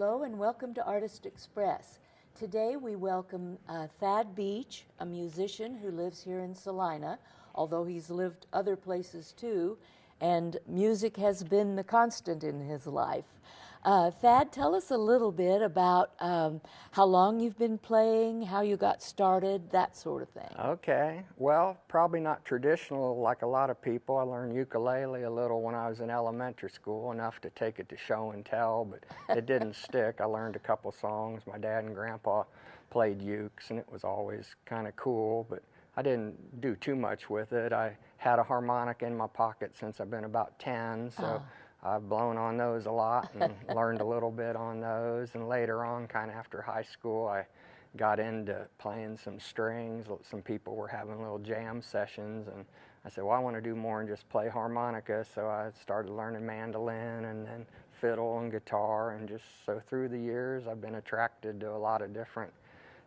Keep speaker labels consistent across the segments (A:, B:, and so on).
A: Hello and welcome to Artist Express. Today we welcome Thad Beach, a musician who lives here in Salina, although he's lived other places too, and music has been the constant in his life. Thad, tell us a little bit about how long you've been playing, how you got started, that sort of thing.
B: Okay, well, probably not traditional like a lot of people. I learned ukulele a little when I was in elementary school, enough to take it to show and tell, but it didn't stick. I learned a couple songs. My dad and grandpa played ukes, and it was always kind of cool, but I didn't do too much with it. I had a harmonica in my pocket since I've been about 10, so I've blown on those a lot and learned a little bit on those. And later on, kind of after high school, I got into playing some strings. Some people were having little jam sessions, and I said, well, I want to do more than just play harmonica. So I started learning mandolin and then fiddle and guitar. And just so through the years, I've been attracted to a lot of different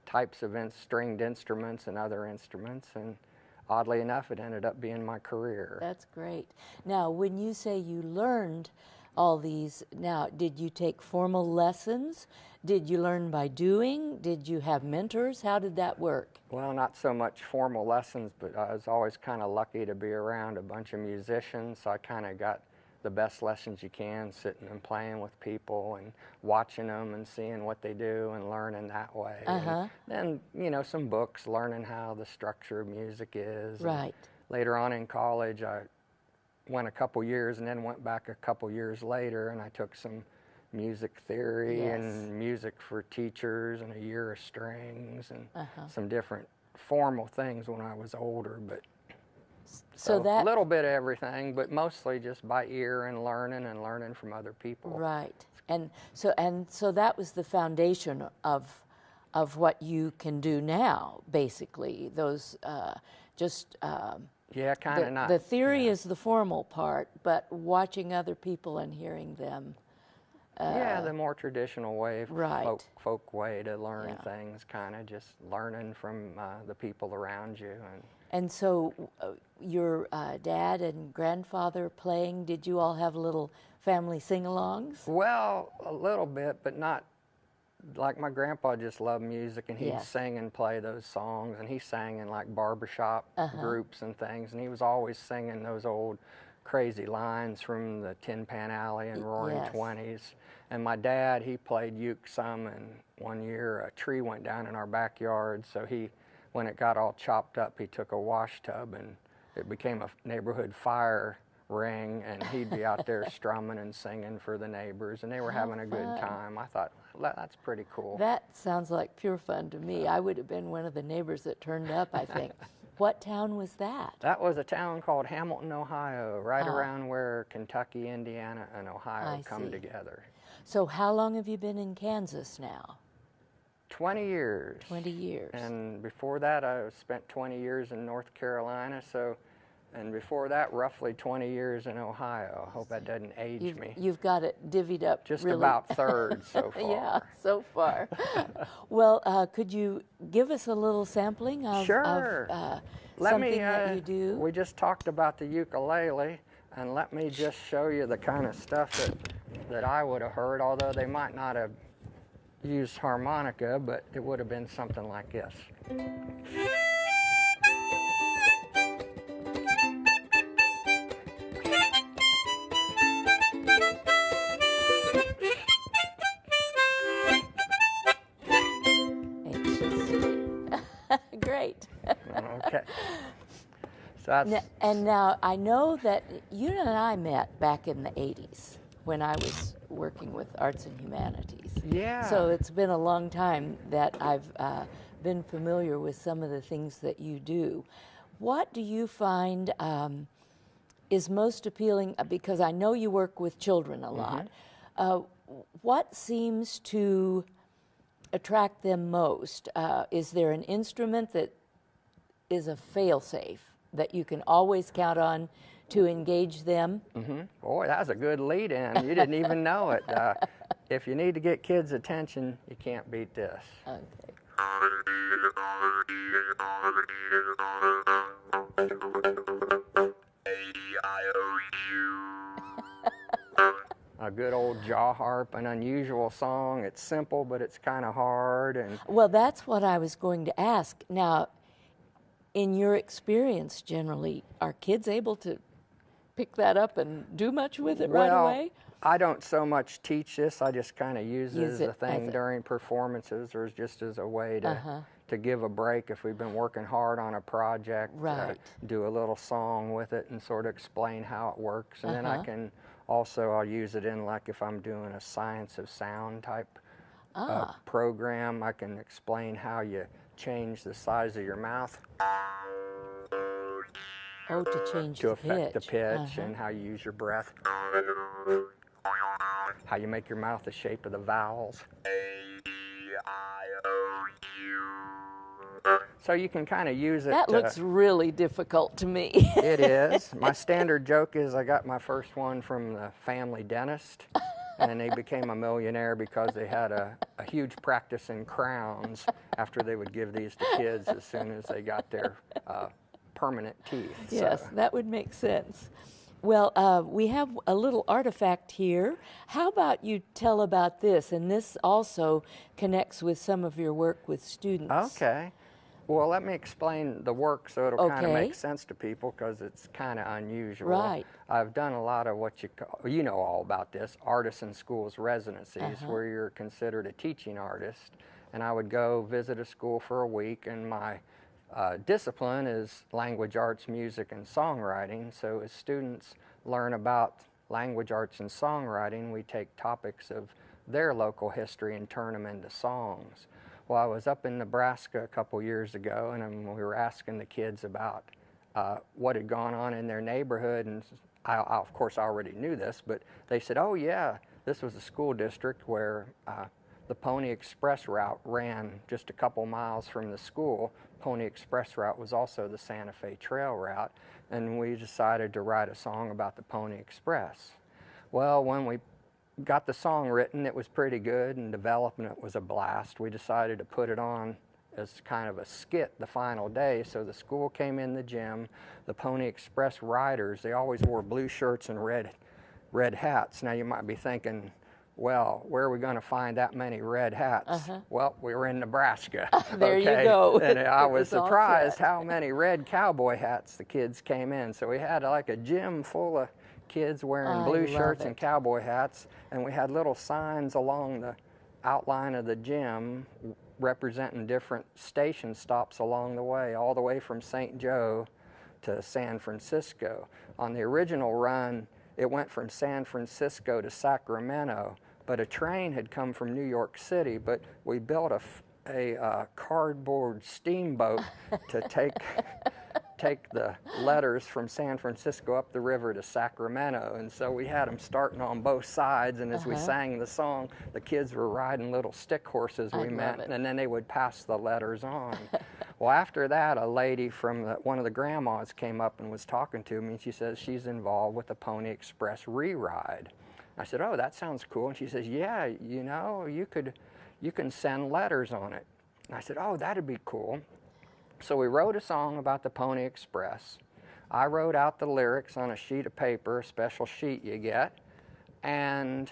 B: types of stringed instruments and other instruments. And oddly enough, it ended up being my career.
A: That's great. Now, when you say you learned all these, now, did you take formal lessons? Did you learn by doing? Did you have mentors? How did that work?
B: Well, not so much formal lessons, but I was always kind of lucky to be around a bunch of musicians, so I kind of got the best lessons you can, sitting and playing with people and watching them and seeing what they do and learning that way. And then, you know, some books, learning how the structure of music is.
A: Right.
B: And later on in college, I went a couple years and then went back a couple years later, and I took some music theory and music for teachers and a year of strings and some different formal things when I was older, but so that a little bit of everything, but mostly just by ear and learning from other people.
A: Right. And so that was the foundation of what you can do now, basically. Those
B: yeah, kind of not.
A: The theory is the formal part, but watching other people and hearing them.
B: Yeah, the more traditional way,
A: right.
B: folk way to learn things, kind of just learning from the people around you.
A: And so your dad and grandfather playing, did you all have little family sing-alongs?
B: Well, a little bit, but not, like my grandpa just loved music, and he'd sing and play those songs, and he sang in like barbershop groups and things, and he was always singing those old crazy lines from the Tin Pan Alley and Roaring Twenties. And my dad, he played uke some, and one year a tree went down in our backyard, so when it got all chopped up, he took a wash tub and it became a neighborhood fire ring, and he'd be out there strumming and singing for the neighbors, and they were having a good time. I thought, that's pretty cool.
A: That sounds like pure fun to me. I would have been one of the neighbors that turned up, I think. What town was that?
B: That was a town called Hamilton, Ohio, right around where Kentucky, Indiana, and Ohio come together.
A: So how long have you been in Kansas now?
B: 20 years.
A: 20 years.
B: And before that, I spent 20 years in North Carolina, and before that, roughly 20 years in Ohio. I hope that doesn't age me.
A: You've got it divvied up
B: just
A: really.
B: About thirds so far.
A: Yeah, so far. Well, could you give us a little sampling of, something that you do?
B: We just talked about the ukulele, and let me just show you the kind of stuff that I would have heard, although they might not have used harmonica, but it would have been something like this.
A: Great.
B: Okay. So that's...
A: And now I know that you and I met back in the 80s when I was working with arts and humanities.
B: Yeah.
A: So it's been a long time that I've been familiar with some of the things that you do. What do you find is most appealing, because I know you work with children a lot. What seems to attract them most? Is there an instrument that is a fail-safe that you can always count on to engage them?
B: Boy, that was a good lead-in. You didn't even know it. If you need to get kids' attention, you can't beat this.
A: Okay.
B: a good old jaw harp, an unusual song. It's simple, but it's kind of hard. And
A: Well, that's what I was going to ask. Now, in your experience, generally, are kids able to pick that up and do much with it right away?
B: I don't so much teach this. I just kind of use it as a thing
A: as a-
B: during performances, or just as a way to give a break if we've been working hard on a project.
A: Right.
B: Do a little song with it and sort of explain how it works, and then I can also I'll use it in, like, if I'm doing a science of sound type program. I can explain how you change the size of your mouth
A: Oh, to change
B: to
A: the
B: affect the
A: pitch.
B: pitch, and how you use your breath, how you make your mouth the shape of the vowels. So you can kind of use it.
A: That looks really difficult to me.
B: It is. My standard joke is I got my first one from the family dentist, and they became a millionaire because they had a huge practice in crowns after they would give these to kids as soon as they got their permanent teeth.
A: Yes,
B: So,
A: that would make sense. Well, we have a little artifact here. How about you tell about this? And this also connects with some of your work with students.
B: okay. Well, let me explain the work so it'll kind of
A: Okay.
B: make sense to people, because it's kind of unusual.
A: Right.
B: I've done a lot of what you know all about this, artisan schools residencies, where you're considered a teaching artist. And I would go visit a school for a week, and my discipline is language arts, music, and songwriting. So as students learn about language arts and songwriting, we take topics of their local history and turn them into songs. Well, I was up in Nebraska a couple years ago, and we were asking the kids about what had gone on in their neighborhood, and of course I already knew this, but they said, oh yeah, this was a school district where the Pony Express route ran just a couple miles from the school. Pony Express route was also the Santa Fe Trail route, and we decided to write a song about the Pony Express. Well, when we got the song written, it was pretty good, and developing it was a blast. We decided to put it on as kind of a skit the final day. So the school came in the gym. The Pony Express riders, they always wore blue shirts and red hats. Now you might be thinking, well, where are we going to find that many red hats? Well, we were in Nebraska.
A: There you go.
B: And I
A: It
B: was
A: was all
B: surprised
A: set.
B: how many red cowboy hats the kids came in. So we had like a gym full of kids wearing
A: I
B: blue
A: love
B: shirts and
A: it.
B: cowboy hats, and we had little signs along the outline of the gym representing different station stops along the way, all the way from St. Joe to San Francisco. On the original run, it went from San Francisco to Sacramento, but a train had come from New York City, but we built a cardboard steamboat to take the letters from San Francisco up the river to Sacramento. And so we had them starting on both sides, and as we sang the song, the kids were riding little stick horses
A: I
B: we
A: love
B: met,
A: it.
B: and then they would pass the letters on. Well, after that, a lady from one of the grandmas came up and was talking to me, and she says she's involved with the Pony Express re-ride. I said, oh, that sounds cool. And she says, yeah, you know, you can send letters on it. And I said, oh, that'd be cool. So we wrote a song about the Pony Express. I wrote out the lyrics on a sheet of paper, a special sheet you get, and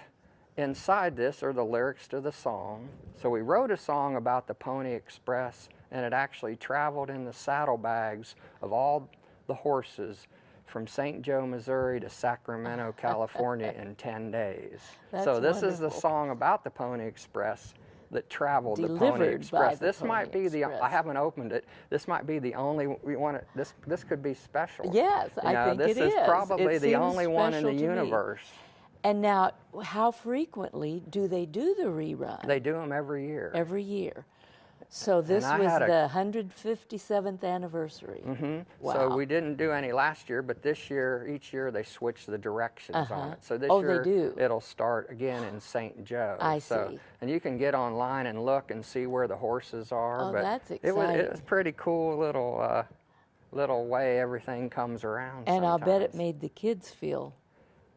B: inside this are the lyrics to the song. So we wrote a song about the Pony Express, and it actually traveled in the saddlebags of all the horses from St. Joe, Missouri to Sacramento, California in 10 days.
A: That's
B: so this is the
A: wonderful.
B: song about the Pony Express that traveled the Pony
A: Delivered by
B: Express.
A: the
B: This
A: Pony
B: might be
A: Express.
B: I haven't opened it. This might be the only we want it. This could be special.
A: Yes,
B: You
A: I
B: know,
A: think
B: this
A: it is.
B: probably
A: It
B: the
A: seems
B: only one in the
A: special to me.
B: universe.
A: And now, how frequently do they do the rerun?
B: They do them every year.
A: Every year. So this
B: I
A: was
B: had a-
A: the 157th anniversary. Wow.
B: So we didn't do any last year, but this year, each year they switch the directions on it. So this
A: Oh, they
B: year
A: do.
B: it'll start again in St. Joe.
A: I
B: so,
A: see.
B: And you can get online and look and see where the horses are.
A: Oh,
B: but
A: that's
B: it was
A: exciting.
B: pretty cool little way everything comes around.
A: And I'll bet it
B: sometimes.
A: made the kids feel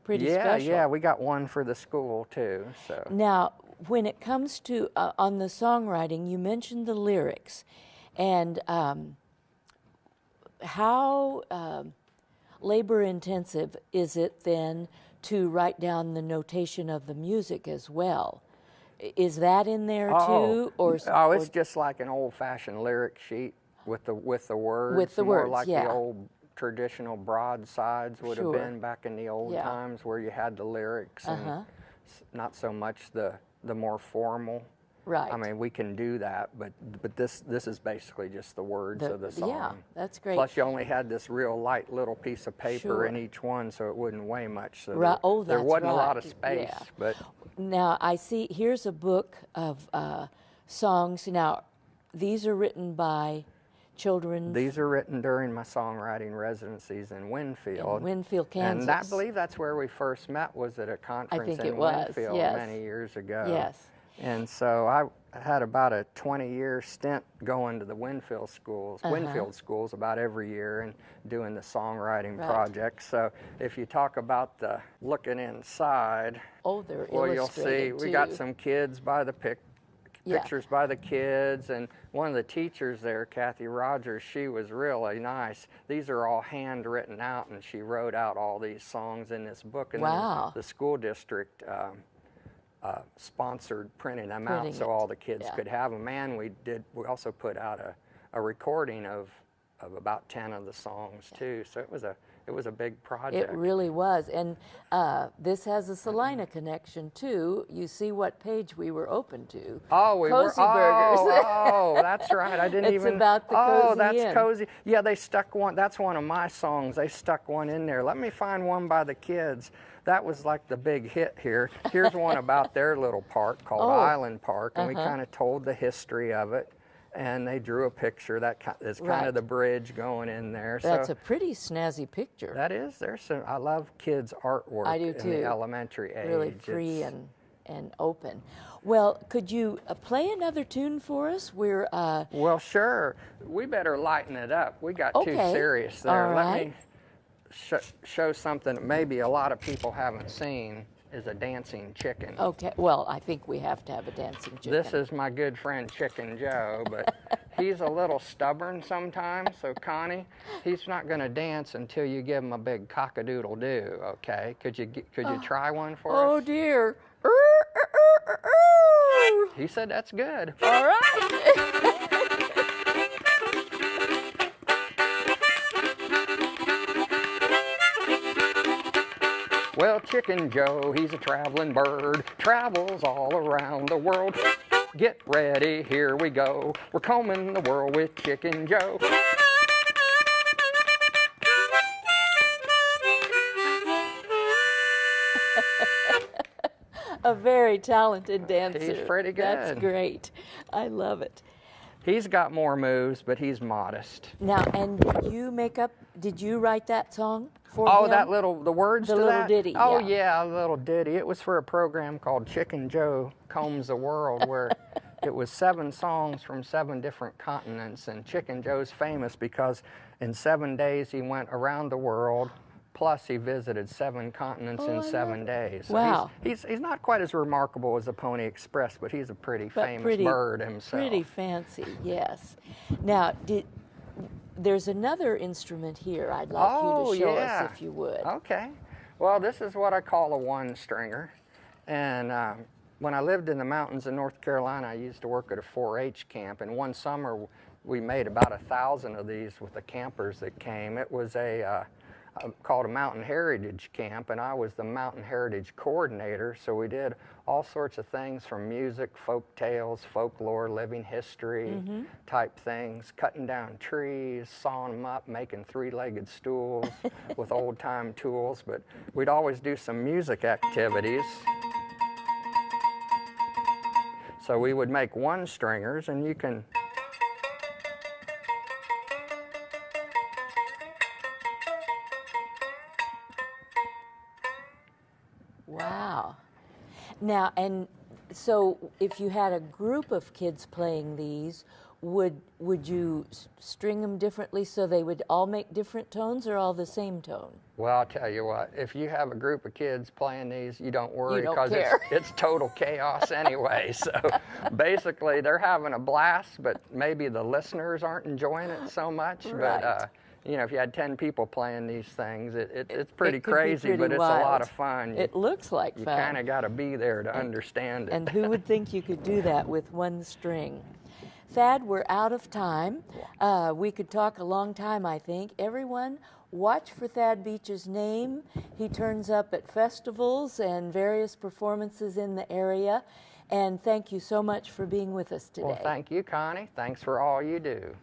A: pretty
B: Yeah,
A: special.
B: yeah, we got one for the school too. So
A: Now, when it comes to on the songwriting, you mentioned the lyrics, and how labor intensive is it then to write down the notation of the music as well. Is that in there
B: Oh,
A: too, or
B: oh, it's just like an old-fashioned lyric sheet with the words.
A: With the
B: more
A: words,
B: like
A: yeah.
B: the old traditional broadsides would
A: Sure.
B: have been back in the old
A: Yeah.
B: times, where you had the lyrics and not so much the more formal.
A: right?
B: I mean, we can do that, but this is basically just the words of the song.
A: Yeah, that's great.
B: Plus, you only had this real light little piece of paper
A: Sure.
B: in each one, so it wouldn't weigh much. So
A: Right. Oh,
B: there
A: that's
B: wasn't a lot of
A: right.
B: space.
A: Yeah.
B: But
A: Now I see. Here's a book of songs. Now, these are written by children
B: these are written during my songwriting residencies in Winfield.
A: in Winfield, Kansas.
B: And I believe that's where we first met, was at a conference
A: think
B: in
A: it was,
B: Winfield
A: yes.
B: many years ago.
A: Yes.
B: And so I had about a 20-year stint going to the Winfield schools, about every year, and doing the songwriting
A: Right.
B: project. So if you talk about the looking inside,
A: Oh, they're
B: well, you'll see
A: illustrated
B: we got
A: too.
B: some kids by the
A: Yeah.
B: pictures by the kids, and one of the teachers there, Kathy Rogers, she was really nice. These are all handwritten out, and she wrote out all these songs in this book. And
A: Wow.
B: then the school district sponsored printing them out
A: Printing
B: so
A: it,
B: all the kids
A: yeah.
B: could have them. And we also put out a recording of about 10 of the songs too. So it was a big project.
A: It really was. And this has a Salina connection too. You see what page we were open to.
B: Oh, we were.
A: Cozy Burgers.
B: Oh, that's right. I didn't
A: It's
B: even.
A: about the
B: Oh,
A: Cozy
B: that's
A: Inn.
B: cozy. Yeah, they stuck one. That's one of my songs. They stuck one in there. Let me find one by the kids. That was like the big hit here. Here's one about their little park called
A: Oh.
B: Island Park, and we kind of told the history of it. And they drew a picture that is kind
A: Right.
B: of the bridge going in there.
A: That's
B: so
A: a pretty snazzy picture.
B: that is. There's some. I love kids' artwork
A: I do
B: in
A: too.
B: the elementary age.
A: Really free
B: It's-
A: and open. Well, could you play another tune for us? We're
B: Well, sure. We better lighten it up. We got too
A: Okay.
B: serious there.
A: All
B: Let
A: right.
B: me show something that maybe a lot of people haven't seen, is a dancing chicken.
A: okay. Well, I think we have to have a dancing chicken.
B: This is my good friend Chicken Joe, but he's a little stubborn sometimes. So Connie, he's not going to dance until you give him a big cock-a-doodle-doo. Okay? Could you try one for
A: Oh
B: us?
A: dear.
B: He said that's good.
A: All right.
B: Well, Chicken Joe, he's a traveling bird, travels all around the world. Get ready, here we go. We're combing the world with Chicken Joe.
A: A very talented dancer.
B: He's pretty
A: That's
B: good.
A: great. I love it.
B: He's got more moves, but he's modest.
A: Now, and did you write that song for
B: Oh,
A: him?
B: the words
A: The
B: to
A: little
B: that?
A: ditty,
B: Oh,
A: yeah.
B: yeah, a little ditty. It was for a program called Chicken Joe Combs the World, where it was 7 songs from 7 different continents. And Chicken Joe's famous because in 7 days he went around the world. Plus, he visited 7 continents in 7 days. So
A: Wow.
B: he's not quite as remarkable as the Pony Express, but he's a pretty
A: But
B: famous
A: pretty,
B: bird himself.
A: Pretty fancy, yes. Now, there's another instrument here I'd like you to show us, if you would.
B: Okay. Well, this is what I call a one-stringer. And when I lived in the mountains in North Carolina, I used to work at a 4-H camp. And one summer, we made about 1,000 of these with the campers that came. It was called a Mountain Heritage Camp, and I was the Mountain Heritage Coordinator. So we did all sorts of things from music, folk tales, folklore, living history type things, cutting down trees, sawing them up, making 3-legged stools with old-time tools. But we'd always do some music activities. So we would make one-stringers, and you can
A: Wow. Now, and so if you had a group of kids playing these, would you string them differently so they would all make different tones or all the same tone?
B: Well, I'll tell you what, if you have a group of kids playing these, you don't worry,
A: You don't
B: because
A: care.
B: it's total chaos anyway. So basically, they're having a blast, but maybe the listeners aren't enjoying it so much.
A: Right.
B: But you know, if you had 10 people playing these things, it's pretty
A: could be
B: crazy,
A: pretty
B: but it's
A: wild.
B: a lot of fun.
A: It looks like
B: You
A: fun.
B: kind of got to be there to understand it.
A: And who would think you could do that with one string? Thad, we're out of time. We could talk a long time, I think. Everyone, watch for Thad Beach's name. He turns up at festivals and various performances in the area. And thank you so much for being with us today.
B: Well, thank you, Connie. Thanks for all you do.